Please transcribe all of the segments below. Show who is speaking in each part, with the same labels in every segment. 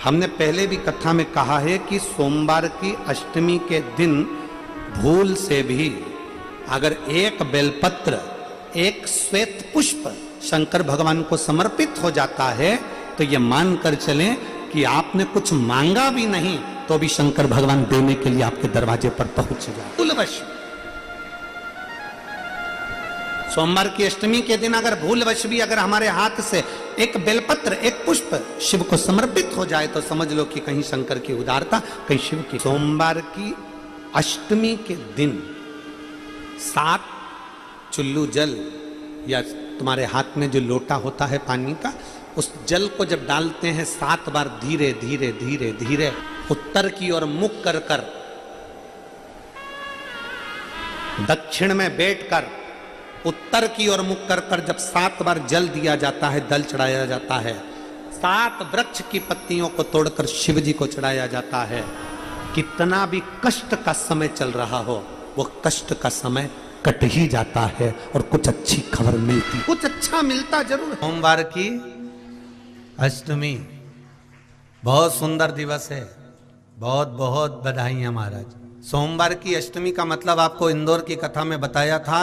Speaker 1: हमने पहले भी कथा में कहा है कि सोमवार की अष्टमी के दिन भूल से भी अगर एक बेलपत्र, एक श्वेत पुष्प शंकर भगवान को समर्पित हो जाता है तो ये मानकर चलें कि आपने कुछ मांगा भी नहीं तो भी शंकर भगवान देने के लिए आपके दरवाजे पर पहुंच जाए। भूलवश सोमवार की अष्टमी के दिन अगर भूलवश भी अगर हमारे हाथ से एक बेलपत्र, एक पुष्प शिव को समर्पित हो जाए तो समझ लो कि कहीं शंकर की उदारता, कहीं शिव की। सोमवार की अष्टमी के दिन 7 चुल्लू जल या तुम्हारे हाथ में जो लोटा होता है पानी का, उस जल को जब डालते हैं 7 बार धीरे धीरे धीरे धीरे उत्तर की ओर मुख कर कर, दक्षिण में बैठकर उत्तर की ओर मुख कर कर जब 7 बार जल दिया जाता है, दल चढ़ाया जाता है, 7 वृक्ष की पत्तियों को तोड़कर शिव जी को चढ़ाया जाता है। कितना भी कष्ट का समय चल रहा हो वो कष्ट का समय कट ही जाता है और कुछ अच्छी खबर मिलती, कुछ अच्छा मिलता जरूर। सोमवार की अष्टमी बहुत सुंदर दिवस है, बहुत बहुत बधाइयां महाराज। सोमवार की अष्टमी का मतलब आपको इंदौर की कथा में बताया था,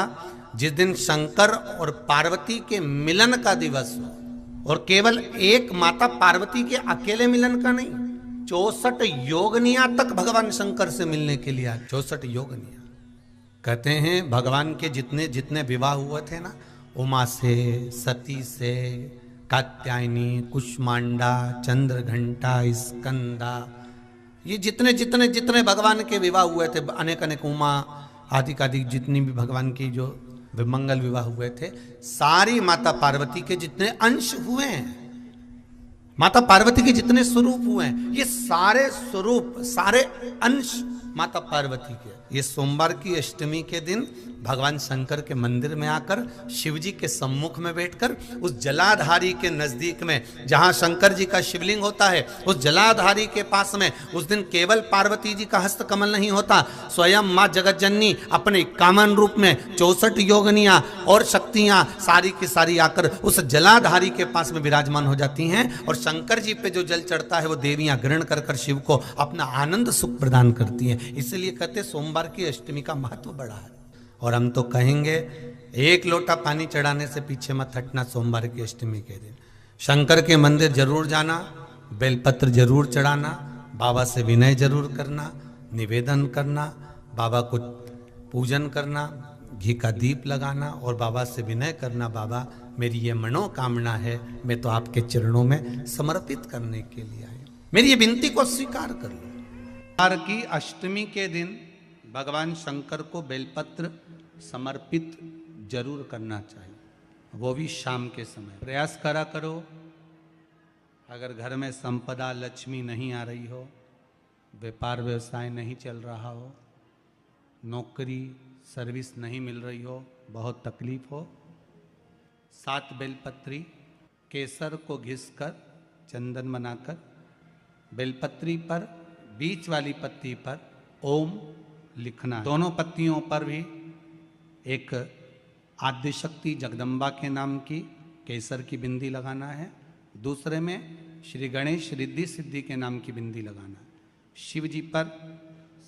Speaker 1: जिस दिन शंकर और पार्वती के मिलन का दिवस हो, और केवल एक माता पार्वती के अकेले मिलन का नहीं, 64 योगनिया तक भगवान शंकर से मिलने के लिए आए। 64 योगनिया कहते हैं भगवान के जितने जितने विवाह हुए थे ना, उमा से, सती से, कात्यायनी, कुष्मांडा, चंद्रघंटा, स्कंदा, ये जितने जितने जितने भगवान के विवाह हुए थे, अनेक अनेक उमा आदि आदि जितनी भी भगवान की जो विमंगल विवाह हुए थे, सारी माता पार्वती के जितने अंश हुए हैं, माता पार्वती के जितने स्वरूप हुए हैं, ये सारे स्वरूप, सारे अंश माता पार्वती के। ये सोमवार की अष्टमी के दिन भगवान शंकर के मंदिर में आकर शिव जी के सम्मुख में बैठकर उस जलाधारी के नजदीक में जहां शंकर जी का शिवलिंग होता है, उस जलाधारी के पास में उस दिन केवल पार्वती जी का हस्त कमल नहीं होता, स्वयं मां जगतजननी अपने कामन रूप में 64 योगनियां और शक्तियां सारी की सारी आकर उस जलाधारी के पास में विराजमान हो जाती हैं, और शंकर जी पे जो जल चढ़ता है वो देवियां ग्रहण कर कर शिव को अपना आनंद सुख प्रदान करती हैं। इसलिए कहते सोमवार की अष्टमी का महत्व बड़ा है। और हम तो कहेंगे एक लोटा पानी चढ़ाने से पीछे मत हटना। सोमवार की अष्टमी के दिन शंकर के मंदिर जरूर जाना, बेलपत्र जरूर चढ़ाना, बाबा से विनय जरूर करना, निवेदन करना, बाबा को पूजन करना, घी का दीप लगाना और बाबा से विनय करना, बाबा मेरी ये मनोकामना है, मैं तो आपके चरणों में समर्पित करने के लिए आया, मेरी ये विनती को स्वीकार कर लो। सोमवार की अष्टमी के दिन भगवान शंकर को बेलपत्र समर्पित जरूर करना चाहिए, वो भी शाम के समय। प्रयास करा करो, अगर घर में संपदा लक्ष्मी नहीं आ रही हो, व्यापार व्यवसाय नहीं चल रहा हो, नौकरी सर्विस नहीं मिल रही हो, बहुत तकलीफ हो, 7 बेलपत्री केसर को घिसकर चंदन बनाकर बेलपत्री पर बीच वाली पत्ती पर ओम लिखना, दोनों पत्तियों पर भी एक आद्यशक्ति जगदम्बा के नाम की केसर की बिंदी लगाना है, दूसरे में श्री गणेश रिद्धि सिद्धि के नाम की बिंदी लगाना है। शिव जी पर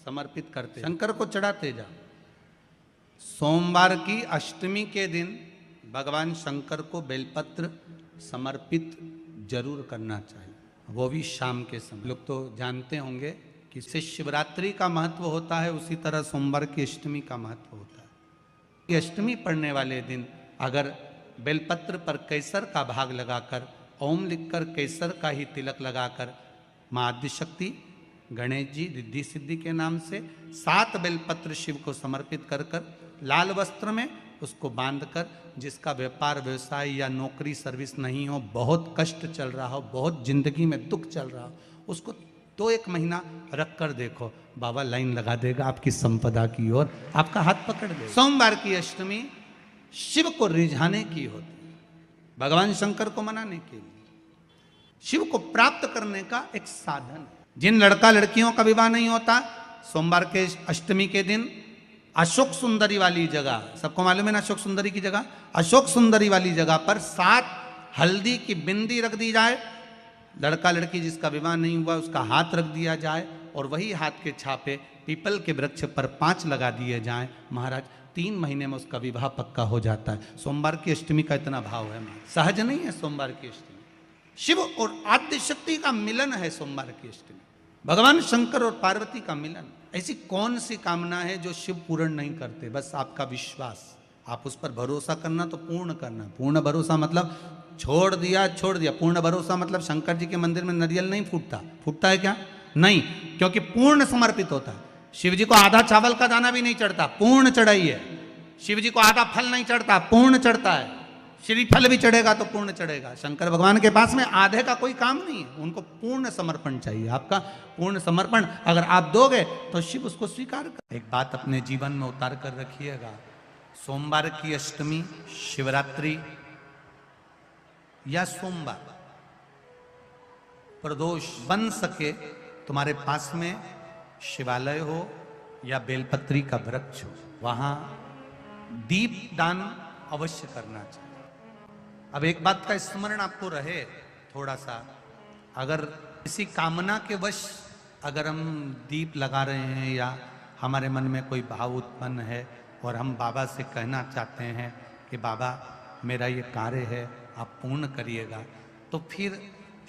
Speaker 1: समर्पित करते, शंकर को चढ़ाते जाओ। सोमवार की अष्टमी के दिन भगवान शंकर को बेलपत्र समर्पित जरूर करना चाहिए, वो भी शाम के समय। लोग तो जानते होंगे कि शिवरात्रि का महत्व होता है, उसी तरह सोमवार की अष्टमी का महत्व होता है। ये अष्टमी पढ़ने वाले दिन अगर बेलपत्र पर केसर का भाग लगाकर, ओम लिखकर केसर का ही तिलक लगाकर माँ आद्यशक्ति गणेश जी रिद्धि सिद्धि के नाम से 7 बेलपत्र शिव को समर्पित कर कर लाल वस्त्र में उसको बांधकर, जिसका व्यापार व्यवसाय या नौकरी सर्विस नहीं हो, बहुत कष्ट चल रहा हो, बहुत जिंदगी में दुख चल रहा हो, उसको 2-1 महीना रख कर देखो, बाबा लाइन लगा देगा आपकी संपदा की ओर, आपका हाथ पकड़ देगा। सोमवार की अष्टमी शिव को रिझाने की होती है, भगवान शंकर को मनाने के लिए, शिव को प्राप्त करने का एक साधन। जिन लड़का लड़कियों का विवाह नहीं होता, सोमवार के अष्टमी के दिन अशोक सुंदरी वाली जगह, सबको मालूम है ना अशोक सुंदरी की जगह, अशोक सुंदरी वाली जगह पर 7 हल्दी की बिंदी रख दी जाए लड़का लड़की जिसका विवाह नहीं हुआ उसका हाथ रख दिया जाए और वही हाथ के छापे पीपल के वृक्ष पर 5 लगा दिए जाएं, महाराज 3 महीने में उसका विवाह पक्का हो जाता है। सोमवार की अष्टमी का इतना भाव है, सहज नहीं है सोमवार की अष्टमी। शिव और आद्य शक्ति का मिलन है सोमवार की अष्टमी, भगवान शंकर और पार्वती का मिलन। ऐसी कौन सी कामना है जो शिव पूर्ण नहीं करते? बस आपका विश्वास, आप उस पर भरोसा करना तो पूर्ण करना। पूर्ण भरोसा मतलब छोड़ दिया। पूर्ण भरोसा मतलब शंकर जी के मंदिर में नारियल नहीं फूटता है क्या? नहीं, क्योंकि पूर्ण समर्पित होता है। शिव जी को आधा चावल का दाना भी नहीं चढ़ता, पूर्ण चढ़ाई है। शिव जी को आधा फल नहीं चढ़ता, पूर्ण चढ़ता है। श्रीफल भी चढ़ेगा तो पूर्ण चढ़ेगा। शंकर भगवान के पास में आधे का कोई काम नहीं है, उनको पूर्ण समर्पण चाहिए। आपका पूर्ण समर्पण अगर आप दोगे तो शिव उसको स्वीकार कर। एक बात अपने जीवन में उतार कर रखिएगा, सोमवार की अष्टमी, शिवरात्रि या सोमवार प्रदोष बन सके तुम्हारे पास में शिवालय हो या बेलपत्री का वृक्ष हो, वहां दीप दान अवश्य करना चाहिए। अब एक बात का स्मरण आपको रहे थोड़ा सा, अगर किसी कामना के वश अगर हम दीप लगा रहे हैं या हमारे मन में कोई भाव उत्पन्न है और हम बाबा से कहना चाहते हैं कि बाबा मेरा ये कार्य है आप पूर्ण करिएगा, तो फिर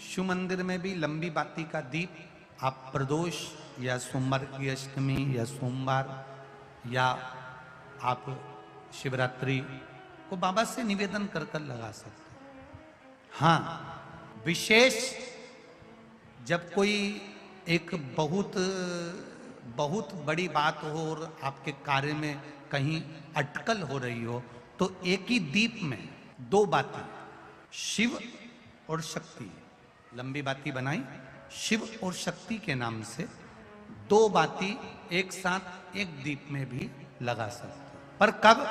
Speaker 1: शिव मंदिर में भी लंबी बाती का दीप आप प्रदोष या सोमवार की अष्टमी या सोमवार या आप शिवरात्रि को बाबा से निवेदन कर कर लगा सकते हैं। हाँ, विशेष जब कोई एक बहुत बड़ी बात हो और आपके कार्य में कहीं अटकल हो रही हो, तो एक ही दीप में 2 बातें, शिव और शक्ति, लंबी बाती बनाई शिव और शक्ति के नाम से, 2 बाती एक साथ एक दीप में भी लगा सकते। पर कब?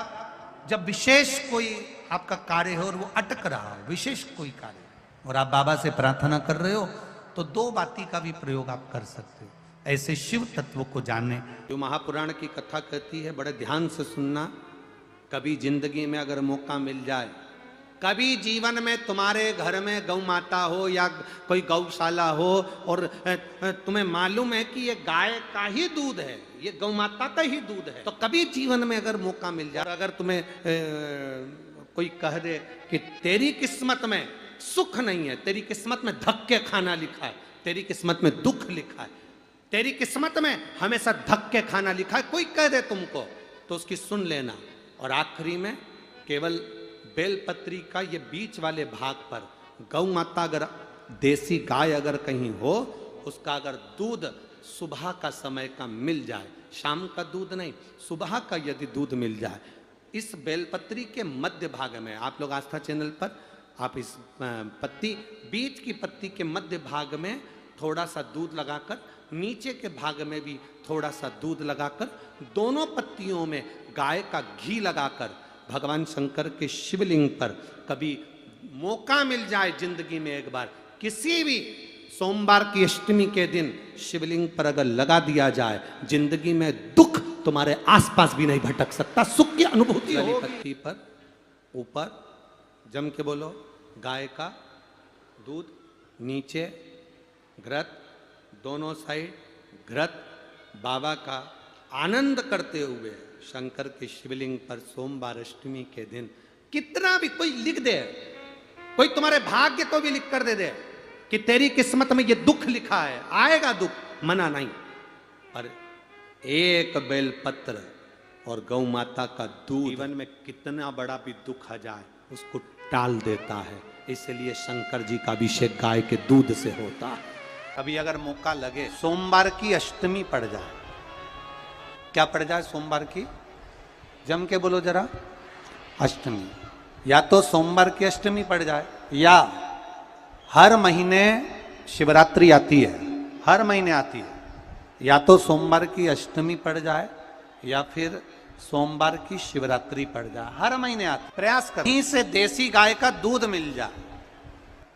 Speaker 1: जब विशेष कोई आपका कार्य हो और वो अटक रहा हो, विशेष कोई कार्य और आप बाबा से प्रार्थना कर रहे हो, तो 2 बाती का भी प्रयोग आप कर सकते हो। ऐसे शिव तत्व को जानने जो महापुराण की कथा कहती है, बड़े ध्यान से सुनना। कभी जिंदगी में अगर मौका मिल जाए, कभी जीवन में तुम्हारे घर में गौ माता हो या कोई गौशाला हो और तुम्हें मालूम है कि ये गाय का ही दूध है, ये गौ माता का ही दूध है, तो कभी जीवन में अगर मौका मिल जाए, अगर तुम्हें कोई कह दे कि तेरी किस्मत में सुख नहीं है, तेरी किस्मत में धक्के खाना लिखा है, तेरी किस्मत में दुख लिखा है, तेरी किस्मत में हमेशा धक्के खाना लिखा है, कोई कह दे तुमको, तो उसकी सुन लेना। और आखिरी में केवल बेलपत्री का ये बीच वाले भाग पर गौ माता, अगर देसी गाय अगर कहीं हो, उसका अगर दूध सुबह का समय का मिल जाए, शाम का दूध नहीं, सुबह का यदि दूध मिल जाए, इस बेलपत्री के मध्य भाग में, आप लोग आस्था चैनल पर आप इस पत्ती, बीच की पत्ती के मध्य भाग में थोड़ा सा दूध लगाकर, नीचे के भाग में भी थोड़ा सा दूध लगाकर, दोनों पत्तियों में गाय का घी लगाकर भगवान शंकर के शिवलिंग पर कभी मौका मिल जाए जिंदगी में एक बार, किसी भी सोमवार की अष्टमी के दिन शिवलिंग पर अगर लगा दिया जाए, जिंदगी में दुख तुम्हारे आसपास भी नहीं भटक सकता, सुख की अनुभूति होगी। पत्ती पर ऊपर जम के बोलो गाय का दूध, नीचे घृत, दोनों साइड घृत, बाबा का आनंद करते हुए शंकर के शिवलिंग पर सोमवार अष्टमी के दिन, कितना भी कोई लिख दे, कोई तुम्हारे भाग्य को भी लिख कर दे दे कि तेरी किस्मत में ये दुख लिखा है, आएगा दुख, मना नहीं, पर एक बेलपत्र और गौ माता का दूध जीवन में कितना बड़ा भी दुख आ जाए उसको टाल देता है। इसलिए शंकर जी का अभिषेक गाय के दूध से होता है। कभी अगर मौका लगे, सोमवार की अष्टमी पड़ जाए, क्या पड़ जाए सोमवार की, जम के बोलो जरा, अष्टमी, या तो सोमवार की अष्टमी पड़ जाए, या हर महीने शिवरात्रि आती है, हर महीने आती है, या तो सोमवार की अष्टमी पड़ जाए या फिर सोमवार की शिवरात्रि पड़ जाए, हर महीने आती। प्रयास कर कहीं से देसी गाय का दूध मिल जाए,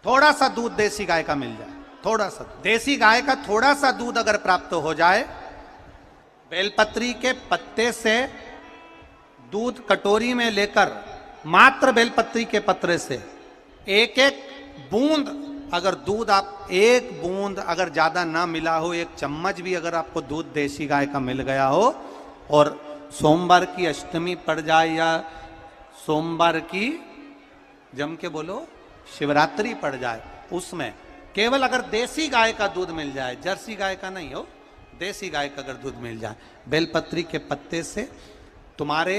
Speaker 1: थोड़ा सा दूध देसी गाय का मिल जाए, थोड़ा सा देसी गाय का थोड़ा सा दूध अगर प्राप्त हो जाए, बेलपत्री के पत्ते से दूध कटोरी में लेकर, मात्र बेलपत्री के पत्रे से एक एक बूंद अगर दूध आप एक बूंद अगर ज्यादा ना मिला हो, एक चम्मच भी अगर आपको दूध देसी गाय का मिल गया हो, और सोमवार की अष्टमी पड़ जाए या सोमवार की जम के बोलो शिवरात्रि पड़ जाए, उसमें केवल अगर देसी गाय का दूध मिल जाए, जर्सी गाय का नहीं हो, देसी गाय का अगर दूध मिल जाए, बेलपत्री के पत्ते से तुम्हारे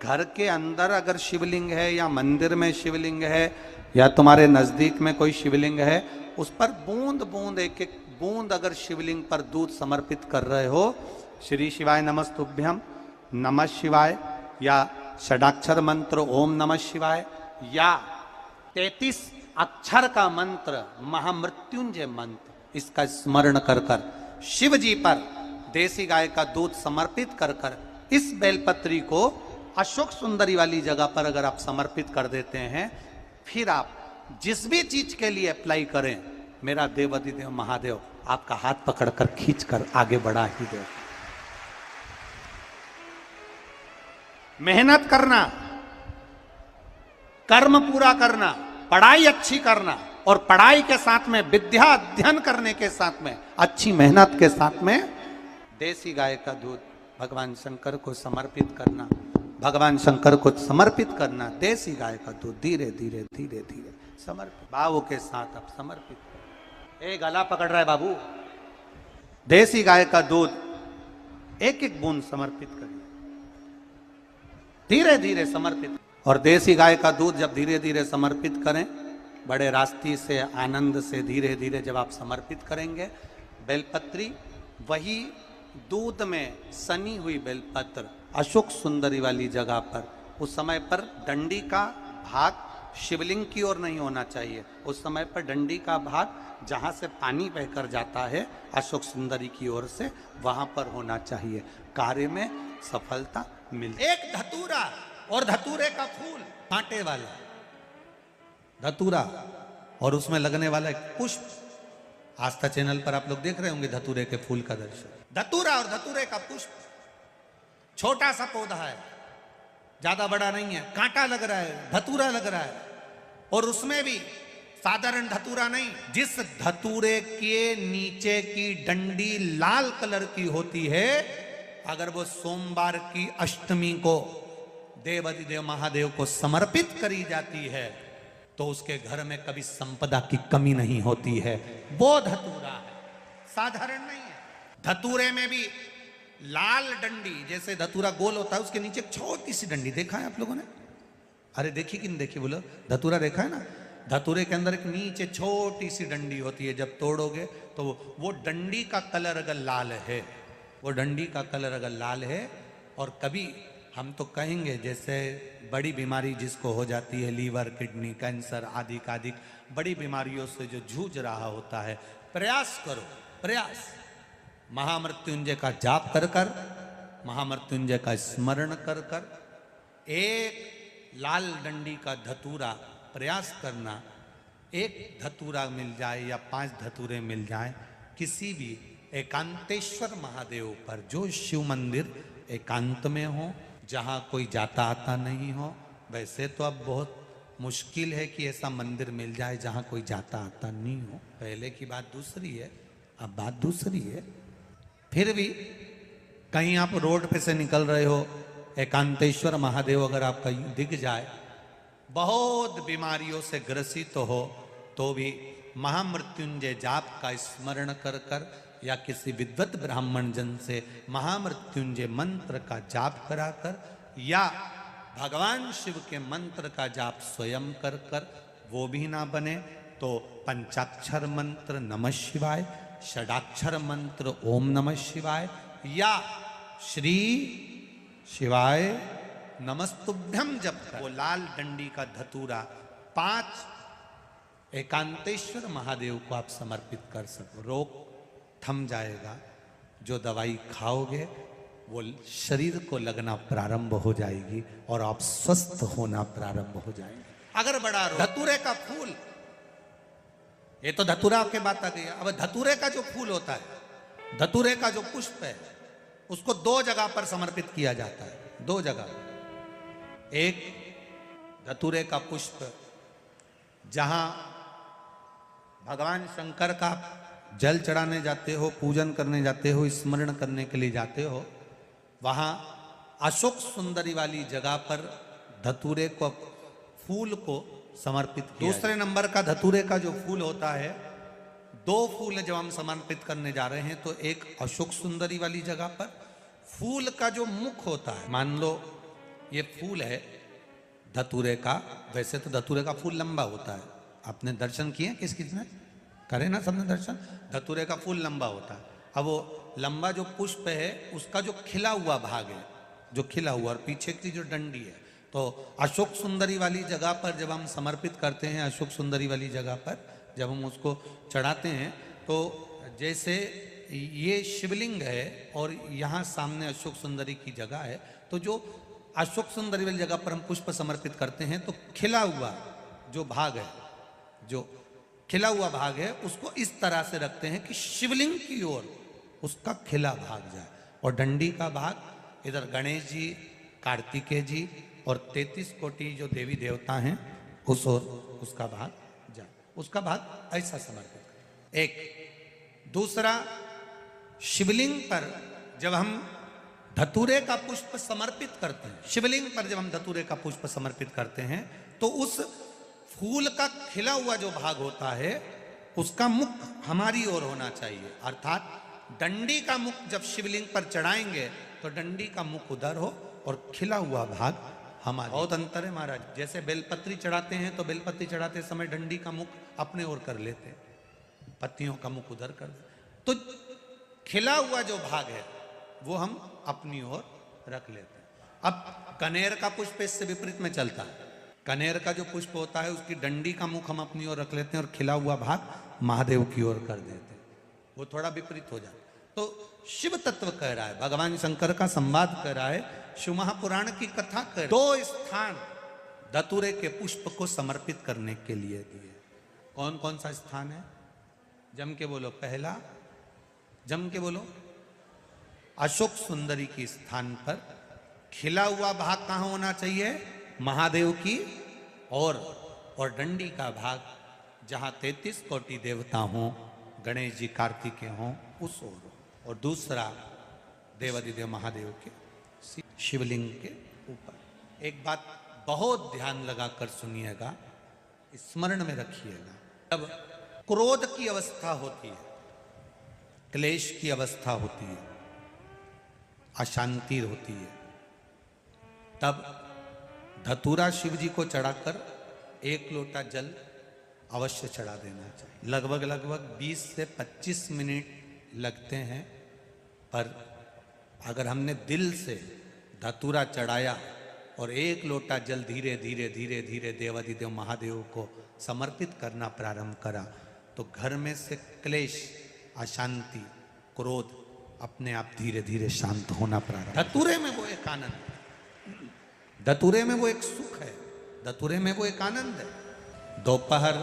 Speaker 1: घर के अंदर अगर शिवलिंग है या मंदिर में शिवलिंग है या तुम्हारे नजदीक में कोई शिवलिंग है, उस पर बूंद बूंद एक एक बूंद अगर शिवलिंग पर दूध समर्पित कर रहे हो, श्री शिवाय नमस्तुभ्यम, नमः शिवाय, या षडाक्षर मंत्र ओम नमः शिवाय, या 33 अक्षर का मंत्र महामृत्युंजय मंत्र, इसका स्मरण कर कर शिव जी पर देसी गाय का दूध समर्पित कर कर इस बेलपत्री को अशोक सुंदरी वाली जगह पर अगर आप समर्पित कर देते हैं, फिर आप जिस भी चीज के लिए अप्लाई करें, मेरा देवाधिदेव महादेव आपका हाथ पकड़कर खींचकर आगे बढ़ा ही दे। मेहनत करना, कर्म पूरा करना, पढ़ाई अच्छी करना, और पढ़ाई के साथ में विद्या अध्ययन करने के साथ में अच्छी मेहनत के साथ में देसी गाय का दूध भगवान शंकर को समर्पित करना, भगवान शंकर को समर्पित करना, देसी गाय का दूध धीरे धीरे धीरे धीरे समर्पित भावों के साथ आप समर्पित करें। ए गला पकड़ रहा है बाबू, देसी गाय का दूध एक एक बूंद समर्पित करिए, धीरे धीरे समर्पित। और देसी गाय का दूध जब धीरे धीरे समर्पित करें, बड़े रास्ती से आनंद से धीरे धीरे जब आप समर्पित करेंगे, बेलपत्री वही दूध में सनी हुई बेलपत्र अशोक सुंदरी वाली जगह पर, उस समय पर डंडी का भाग शिवलिंग की ओर नहीं होना चाहिए, उस समय पर डंडी का भाग जहां से पानी बहकर जाता है अशोक सुंदरी की ओर से, वहां पर होना चाहिए। कार्य में सफलता मिलती। एक धतूरा और धतूरे का फूल, कांटे वाला धतूरा और उसमें लगने वाला एक पुष्प, आस्था चैनल पर आप लोग देख रहे होंगे धतूरे के फूल का दर्शन। धतूरा और धतूरे का पुष्प, छोटा सा पौधा है, ज्यादा बड़ा नहीं है, कांटा लग रहा है, धतूरा लग रहा है, और उसमें भी साधारण धतूरा नहीं, जिस धतूरे के नीचे की डंडी लाल कलर की होती है, अगर वो सोमवार की अष्टमी को देवाधिदेव महादेव को समर्पित करी जाती है, तो उसके घर में कभी संपदा की कमी नहीं होती है। वो धतूरा है, साधारण नहीं है। धतूरे में भी लाल डंडी, जैसे धतूरा गोल होता है, उसके नीचे एक छोटी सी डंडी, देखा है आप लोगों ने? अरे देखी कि नहीं देखी बोलो? धतूरा देखा है ना? धतूरे के अंदर एक नीचे छोटी सी डंडी होती है, जब तोड़ोगे तो वो डंडी का कलर अगर लाल है, वो डंडी का कलर अगर लाल है, और कभी हम तो कहेंगे जैसे बड़ी बीमारी जिसको हो जाती है, लीवर, किडनी, कैंसर आदि आदि बड़ी बीमारियों से जो जूझ रहा होता है, प्रयास करो, प्रयास महामृत्युंजय का जाप कर कर, महामृत्युंजय का स्मरण कर कर, एक लाल डंडी का धतूरा प्रयास करना, एक धतूरा मिल जाए या 5 धतूरे मिल जाए किसी भी एकांतेश्वर महादेव पर, जो शिव मंदिर एकांत में हो, जहाँ कोई जाता आता नहीं हो। वैसे तो अब बहुत मुश्किल है कि ऐसा मंदिर मिल जाए जहाँ कोई जाता आता नहीं हो, पहले की बात दूसरी है, अब बात दूसरी है। फिर भी कहीं आप रोड पे से निकल रहे हो, एकांतेश्वर महादेव अगर आपका दिख जाए, बहुत बीमारियों से ग्रसित हो, तो भी महामृत्युंजय जाप का स्मरण कर कर या किसी विद्वत ब्राह्मण जन से महामृत्युंजय मंत्र का जाप कराकर, या भगवान शिव के मंत्र का जाप स्वयं कर कर, वो भी ना बने तो पंचाक्षर मंत्र नमः शिवाय, षडाक्षर मंत्र ओम नमः शिवाय, या श्री शिवाय नमस्तुभ्यम जप कर वो लाल डंडी का धतूरा 5 एकांतेश्वर महादेव को आप समर्पित कर सको। रोग थम जाएगा, जो दवाई खाओगे वो शरीर को लगना प्रारंभ हो जाएगी और आप स्वस्थ होना प्रारंभ हो जाएंगे। अगर बड़ा धतूरे का फूल, ये तो धतूरा के बात आ गई। अब धतूरे का जो फूल होता है, धतूरे का जो पुष्प है, उसको 2 जगह पर समर्पित किया जाता है, 2 जगह। एक धतूरे का पुष्प जहां भगवान शंकर का जल चढ़ाने जाते हो, पूजन करने जाते हो, स्मरण करने के लिए जाते हो, वहां अशोक सुंदरी वाली जगह पर धतूरे को, फूल को समर्पित किया। दूसरे नंबर का धतूरे का जो फूल होता है, 2 फूल जब हम समर्पित करने जा रहे हैं तो एक अशोक सुंदरी वाली जगह पर फूल का जो मुख होता है, मान लो ये फूल है धतूरे का, वैसे तो धतूरे का फूल लंबा होता है, आपने दर्शन किए किस किसने करे ना सबने दर्शन, धतूरे का फूल लंबा होता है। अब वो लंबा जो पुष्प है उसका जो खिला हुआ भाग है, जो खिला हुआ और पीछे की जो डंडी है, तो अशोक सुंदरी वाली जगह पर जब हम समर्पित करते हैं, अशोक सुंदरी वाली जगह पर जब हम उसको चढ़ाते हैं, तो जैसे ये शिवलिंग है और यहाँ सामने अशोक सुंदरी की जगह है, तो जो अशोक सुंदरी वाली जगह पर हम पुष्प समर्पित करते हैं तो खिला हुआ जो भाग है, जो खिला हुआ भाग है उसको इस तरह से रखते हैं कि शिवलिंग की ओर उसका खिला भाग जाए, और डंडी का भाग इधर गणेश जी, कार्तिकेय जी और 33 कोटि जो देवी देवता हैं उस ओर उसका भाग जाए, उसका भाग ऐसा समर्पित करें। एक दूसरा, शिवलिंग पर जब हम धतूरे का पुष्प समर्पित करते हैं, शिवलिंग पर जब हम धतूरे का पुष्प समर्पित करते हैं तो उस फूल का खिला हुआ जो भाग होता है उसका मुख हमारी ओर होना चाहिए, अर्थात डंडी का मुख जब शिवलिंग पर चढ़ाएंगे तो डंडी का मुख उधर हो और खिला हुआ भाग हमारा। बहुत अंतर है महाराज, जैसे बेलपत्री चढ़ाते हैं तो बेलपत्री चढ़ाते समय डंडी का मुख अपने ओर कर लेते हैं, पत्तियों का मुख उधर कर देते, तो खिला हुआ जो भाग है वो हम अपनी ओर रख लेते हैं। अब कनेर का पुष्प इससे विपरीत में चलता है, कनेर का जो पुष्प होता है उसकी डंडी का मुख हम अपनी ओर रख लेते हैं और खिला हुआ भाग महादेव की ओर कर देते हैं, वो थोड़ा विपरीत हो जाता है। तो शिव तत्व कह रहा है, भगवान शंकर का संवाद कह रहा है, शिव महापुराण की कथा कह रहा है। 2 स्थान धतूरे के पुष्प को समर्पित करने के लिए दिए। कौन कौन सा स्थान है? जम के बोलो, पहला जम के बोलो, अशोक सुंदरी के स्थान पर खिला हुआ भाग कहां होना चाहिए? महादेव की और डंडी का भाग जहां 33 कोटि देवता हों, गणेश जी, कार्तिकेय हों, उस ओर। और दूसरा देवादिदेव महादेव के शिवलिंग के ऊपर। एक बात बहुत ध्यान लगाकर सुनिएगा, स्मरण में रखिएगा, जब क्रोध की अवस्था होती है, क्लेश की अवस्था होती है, अशांति होती है, तब धतूरा शिव जी को चढ़ाकर 1 लोटा जल अवश्य चढ़ा देना चाहिए। लगभग 20 से 25 मिनट लगते हैं, पर अगर हमने दिल से धतूरा चढ़ाया और 1 लोटा जल धीरे धीरे धीरे धीरे देवादिदेव महादेव को समर्पित करना प्रारंभ करा तो घर में से क्लेश, अशांति, क्रोध अपने आप धीरे धीरे शांत होना प्रारंभ। धतूरे में वो एक आनंद है, धतूरे में वो एक सुख है, धतूरे में वो एक आनंद है। दोपहर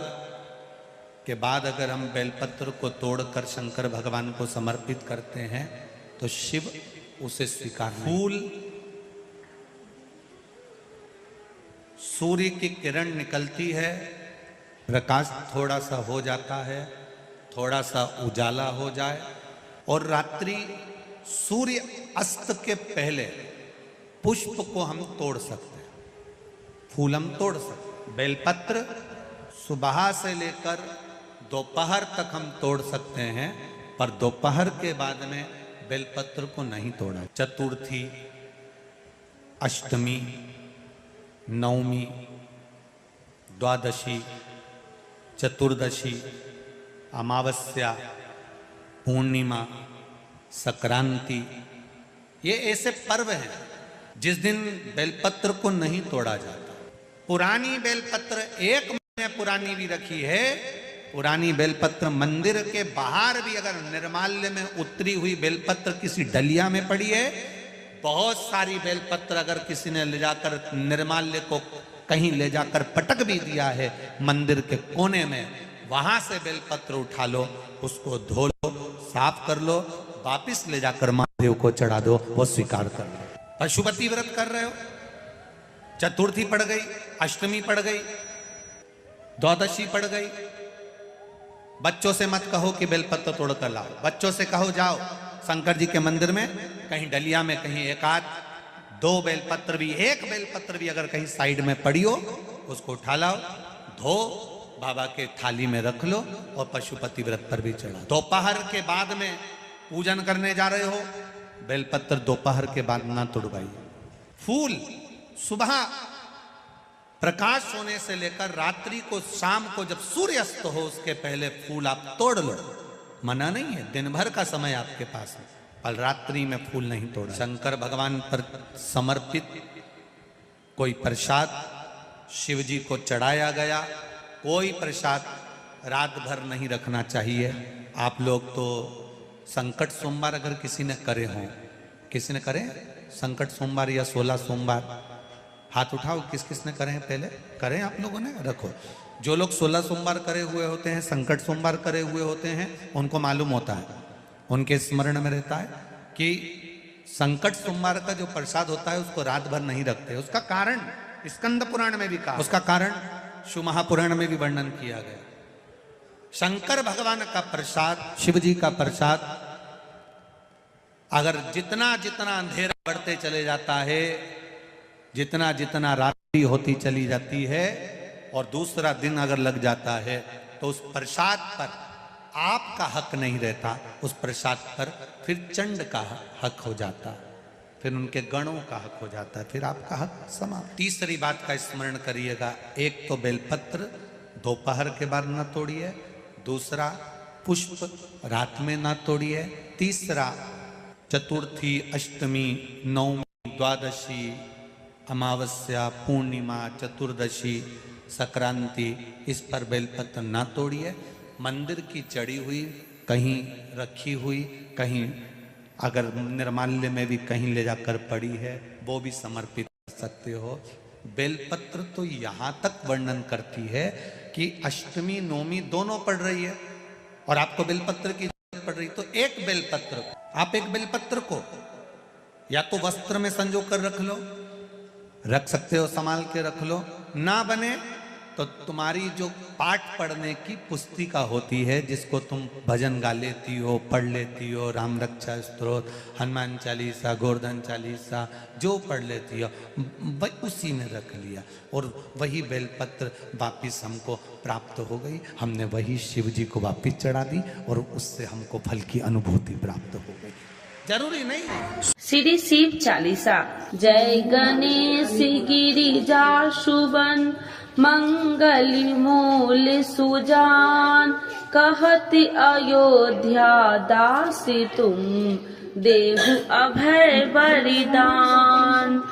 Speaker 1: के बाद अगर हम बेलपत्र को तोड़कर शंकर भगवान को समर्पित करते हैं तो शिव उसे स्वीकार नहीं। फूल, सूर्य की किरण निकलती है, प्रकाश थोड़ा सा हो जाता है, थोड़ा सा उजाला हो जाए, और रात्रि सूर्य अस्त के पहले पुष्प को हम तोड़ सकते हैं, फूल हम तोड़ सकते हैं। बेलपत्र सुबह से लेकर दोपहर तक हम तोड़ सकते हैं, पर दोपहर के बाद में बेलपत्र को नहीं तोड़ा। चतुर्थी, अष्टमी, नवमी, द्वादशी, चतुर्दशी, अमावस्या, पूर्णिमा, संक्रांति, ये ऐसे पर्व हैं जिस दिन बेलपत्र को नहीं तोड़ा जाता। पुरानी बेलपत्र 1 महीने पुरानी भी रखी है, पुरानी बेलपत्र मंदिर के बाहर भी अगर निर्माल्य में उतरी हुई बेलपत्र किसी डलिया में पड़ी है, बहुत सारी बेलपत्र अगर किसी ने ले जाकर निर्माल्य को कहीं ले जाकर पटक भी दिया है मंदिर के कोने में, वहां से बेलपत्र उठा लो, उसको धो लो, साफ कर लो, वापिस ले जाकर महादेव को चढ़ा दो, वो स्वीकार कर लो। पशुपति व्रत कर रहे हो, चतुर्थी पड़ गई, अष्टमी पड़ गई, द्वादशी पड़ गई, बच्चों से मत कहो कि बेलपत्र तोड़ कर लाओ, बच्चों से कहो जाओ शंकर जी के मंदिर में कहीं डलिया में कहीं एक आध दो बेलपत्र भी, एक बेलपत्र भी अगर कहीं साइड में पड़ी हो उसको उठा लाओ, धो बाबा के थाली में रख लो और पशुपति व्रत पर भी चढ़ा। दोपहर के बाद में पूजन करने जा रहे हो, बेलपत्र दोपहर के बाद ना तोड़वाइए। फूल सुबह प्रकाश होने से लेकर रात्रि को, शाम को जब सूर्य अस्त हो उसके पहले फूल आप तोड़ लो, मना नहीं है, दिन भर का समय आपके पास है, पर रात्रि में फूल नहीं तोड़ा। शंकर भगवान पर समर्पित कोई प्रसाद शिव जी को चढ़ाया गया, कोई प्रसाद रात भर नहीं रखना चाहिए। आप लोग तो संकट सोमवार अगर किसी ने करे हों, किसी ने करे संकट सोमवार या 16 सोमवार, हाथ उठाओ किस किस ने करे हैं, पहले करें आप लोगों ने, रखो। जो लोग 16 सोमवार करे हुए होते हैं, संकट सोमवार करे हुए होते हैं, उनको मालूम होता है, उनके स्मरण में रहता है कि संकट सोमवार का जो प्रसाद होता है उसको रात भर नहीं रखते। उसका कारण स्कंद पुराण में भी कहा, उसका कारण शिव महापुराण में भी वर्णन किया गया। शंकर भगवान का प्रसाद, शिव जी का प्रसाद, अगर जितना जितना अंधेरा बढ़ते चले जाता है, जितना जितना रात्रि होती चली जाती है और दूसरा दिन अगर लग जाता है, तो उस प्रसाद पर आपका हक नहीं रहता, उस प्रसाद पर फिर चंड का हक हो जाता, फिर उनके गणों का हक हो जाता है, फिर आपका हक समाप्त। तीसरी बात का स्मरण करिएगा, एक तो बेलपत्र दोपहर के बाद न तोड़िए, दूसरा पुष्प रात में न तोड़िए, तीसरा चतुर्थी, अष्टमी, नवमी, द्वादशी, अमावस्या, पूर्णिमा, चतुर्दशी, संक्रांति, इस पर बेलपत्र ना तोड़िए। मंदिर की चढ़ी हुई, कहीं रखी हुई, कहीं अगर निर्माल्य में भी कहीं ले जाकर पड़ी है, वो भी समर्पित कर सकते हो। बेलपत्र तो यहाँ तक वर्णन करती है कि अष्टमी नवमी दोनों पड़ रही है और आपको बेलपत्र की जरूरत पड़ रही, तो एक बेलपत्र, आप एक बेलपत्र को या तो वस्त्र में संजो कर रख लो, रख सकते हो, संभाल के रख लो, ना बने तो तुम्हारी जो पाठ पढ़ने की पुस्तिका होती है, जिसको तुम भजन गा लेती हो, पढ़ लेती हो, राम रक्षा स्तोत्र, हनुमान चालीसा, गोवर्धन चालीसा, जो पढ़ लेती हो, वही उसी में रख लिया और वही बेलपत्र वापिस हमको प्राप्त हो गई, हमने वही शिव जी को वापिस चढ़ा दी और उससे हमको फल की अनुभूति प्राप्त हो गई। जरूरी नहीं।
Speaker 2: श्री शिव चालीसा। जय गणेश गिरिजा शुभन मंगली मूल सुजान, कहति अयोध्या दासी तुम देहु अभय बलिदान।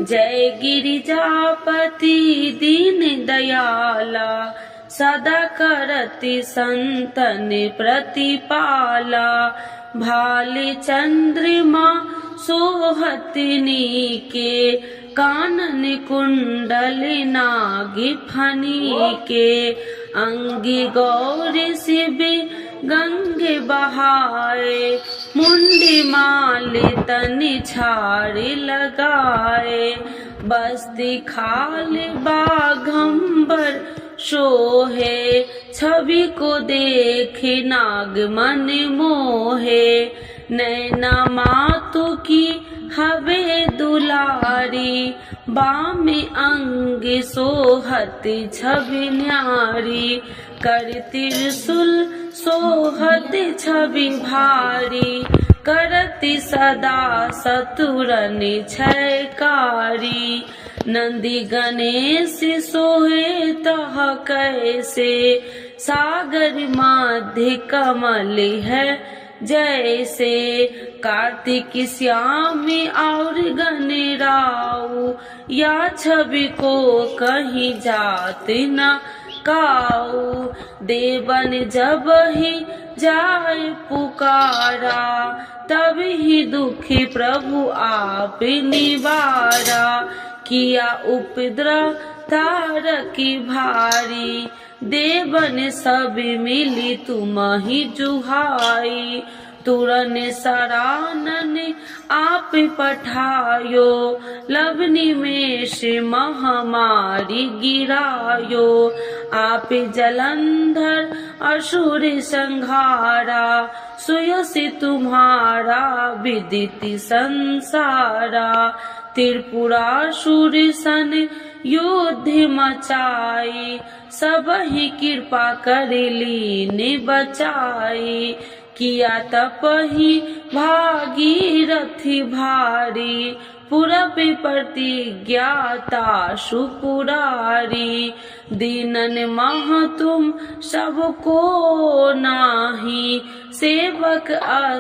Speaker 2: जय गिरिजापति दीन दयाला, सदा करति संतन प्रतिपाला। भाले चंद्रमा सोहतनी के, कानन कुंडल नागी फनी के। अंगी गौरी शिव गंगे बहाए, मुंडी माले तनि छाड़ी लगाए। बस्ती खाल बाघंबर सोहे, छवि को देखे नाग मन मोहे। नैना मातु की हवे दुलारी, बामे अंग सोहत छवि न्यारी। कर त्रिशूल सोहत छवि भारी, करति सदा सतुरन छयकारी। नंदी गणेश सोहे तह कैसे, सागर मध्य कमल है जैसे। कार्तिक श्याम और गणराऊ, या छवि को कहीं जात न काऊ। देवन जब ही जाए पुकारा, तब ही दुखी प्रभु आप निवारा। किया उपद्रव तारकी भारी, देवन सब मिली तुम ही जुहाई। तुरन सरानन आप पठायो, लवनी में से महामारी गिरायो। आप जलंधर असुर संहारा, सुयसि तुम्हारा विदित संसारा। त्रिपुरासुर सन युद्ध मचाई, सबहि कृपा कर लीन बचाई। किया तपहि भागीरथी भारी, पूरब प्रतिज्ञाता सुपुरारी। दीनन मह तुम सबको नाही, सेवक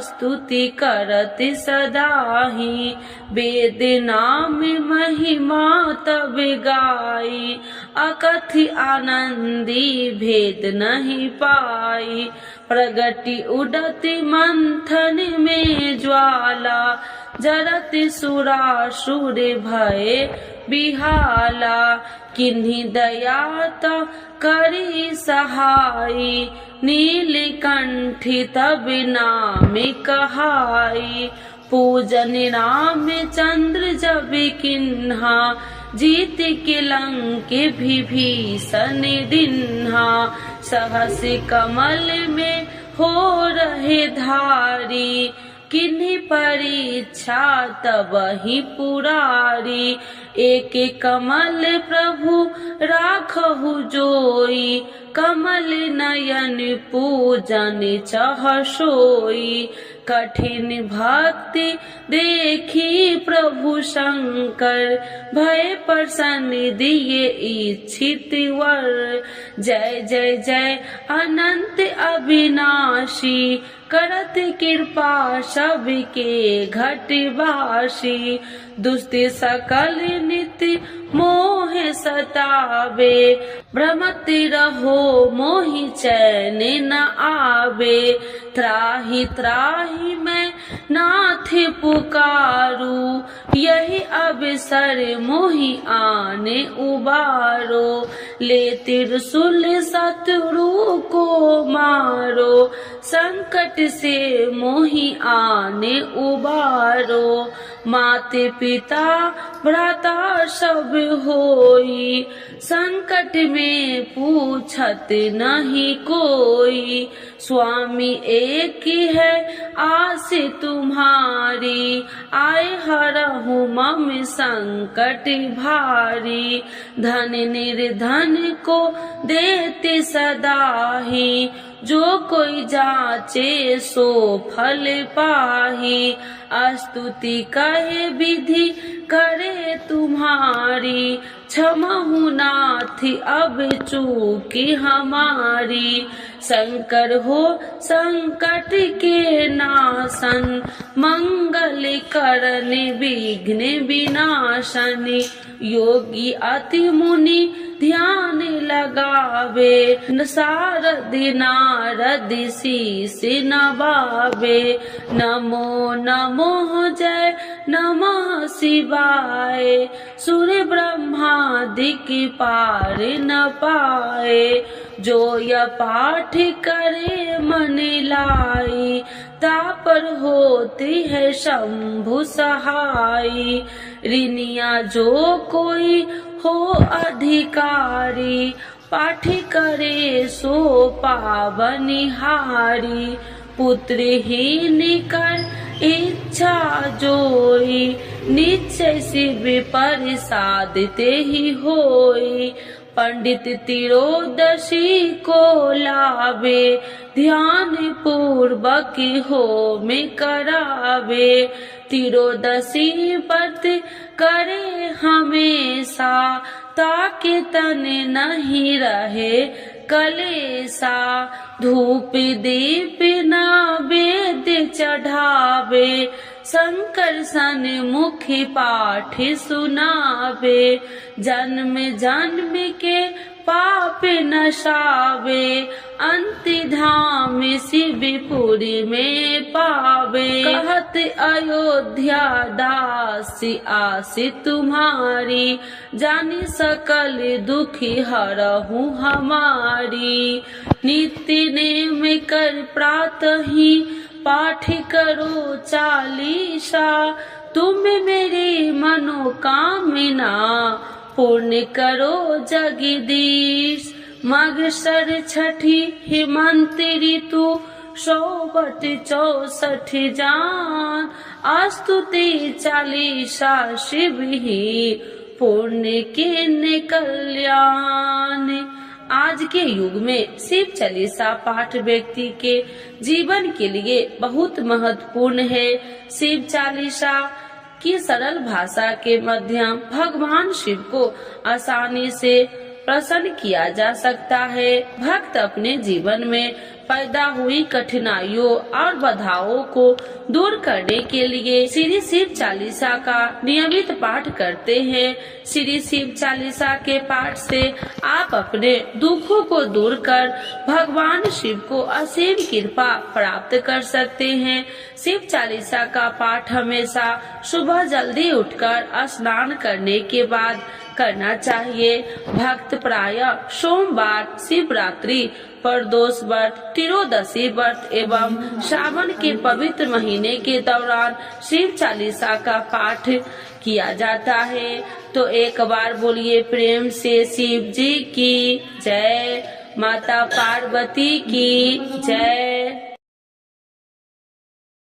Speaker 2: स्तुति करत सदाही। वेद नाम महिमा तब गाई, अकथि आनंदी भेद नहीं पाई। प्रगति उडति मंथन में ज्वाला, जरत सुरासुर भय बिहाला। किन्हीं दया त करी सहाई, नीलकंठी तब नाम कहाई। पूजन राम चंद्र जब किन्हा, जीत के लंक विभीषण दिन्हा। सहस कमल में हो रहे धारी, किन्हीं परीक्षा तब ही पुरारी। एक कमल प्रभु राखहु जोई, कमल नयन पूजन चह सोई। कठिन भक्ति देखी प्रभु शंकर, भय प्रसन्न दिए इच्छित वर। जय जय जय अनंत अविनाशी, करत कृपा सबके घटवासी। दुष्ट सकल नित्य मोह सतावे, भ्रमत रहो मोहि चैन न आवे। त्राहि त्राहि मैं नाथ पुकारू, यही अवसर मोहि आने उबारो। ले त्रिशूल शत्रु को मारो, संकट से मोहि आने उबारो। माते पिता भ्राता सब होई, संकट में पूछत नहीं कोई। स्वामी एक है आस तुम्हारी, आए हरहु मम संकट भारी। धन निर्धन को देते सदाही, जो कोई जाचे सो फल पाही। स्तुति कहे विधि करे तुम्हारी, क्षमहु नाथ अब चूकी हमारी। शंकर हो संकट के नाशन, मंगल करन विघ्न विनाशन। योगी अति मुनि ध्यान लगावे, सारद नारद शीस नवावे। नमो नमो जय नमः शिवाय, सुर ब्रह्मादिक पार न पाए। जो यह पाठ करे मन लाई, तापर होती है शंभु सहाई। ऋनिया जो कोई हो अधिकारी, पाठ करे सो पावनिहारी। पुत्रहीन कर इच्छा जोई, निश्चय शिव प्रसाद ते ही होई। पंडित तिरोदशी को लावे, ध्यान पूर्वक हो में करावे। तिरोदशी व्रत करे हमेशा, ताकि तन नहीं रहे कलेसा। धूप दीप नैवेद्य चढ़ावे, शंकर सन मुखी पाठ सुनावे। जन्म जन्म के पाप नशावे, अंति धाम शिवपुरी में पावे। कहत अयोध्या दासी आसी तुम्हारी, जानी सकल दुखी हरहु हमारी। नित्य नेम कर प्रातः ही पाठ करो चालीसा, तुम मेरी मनोकामना पूर्ण करो जगदीश। माघसर छठी हेमंत ऋतु 164 जान अस्तुति चालीसा शिव ही पुण्य के कल्याण। आज के युग में शिव चालीसा पाठ व्यक्ति के जीवन के लिए बहुत महत्वपूर्ण है। शिव चालीसा की सरल भाषा के माध्यम भगवान शिव को आसानी से प्रसन्न किया जा सकता है। भक्त अपने जीवन में पैदा हुई कठिनाइयों और बाधाओं को दूर करने के लिए श्री शिव चालीसा का नियमित पाठ करते हैं। श्री शिव चालीसा के पाठ से आप अपने दुखों को दूर कर भगवान शिव को असीम कृपा प्राप्त कर सकते हैं। शिव चालीसा का पाठ हमेशा सुबह जल्दी उठकर स्नान करने के बाद करना चाहिए। भक्त प्रायः सोमवार, शिवरात्रि, प्रदोष व्रत, त्रयोदशी व्रत एवं श्रावण के पवित्र महीने के दौरान शिव चालीसा का पाठ किया जाता है। तो एक बार बोलिए प्रेम से शिव जी की जय, माता पार्वती की जय।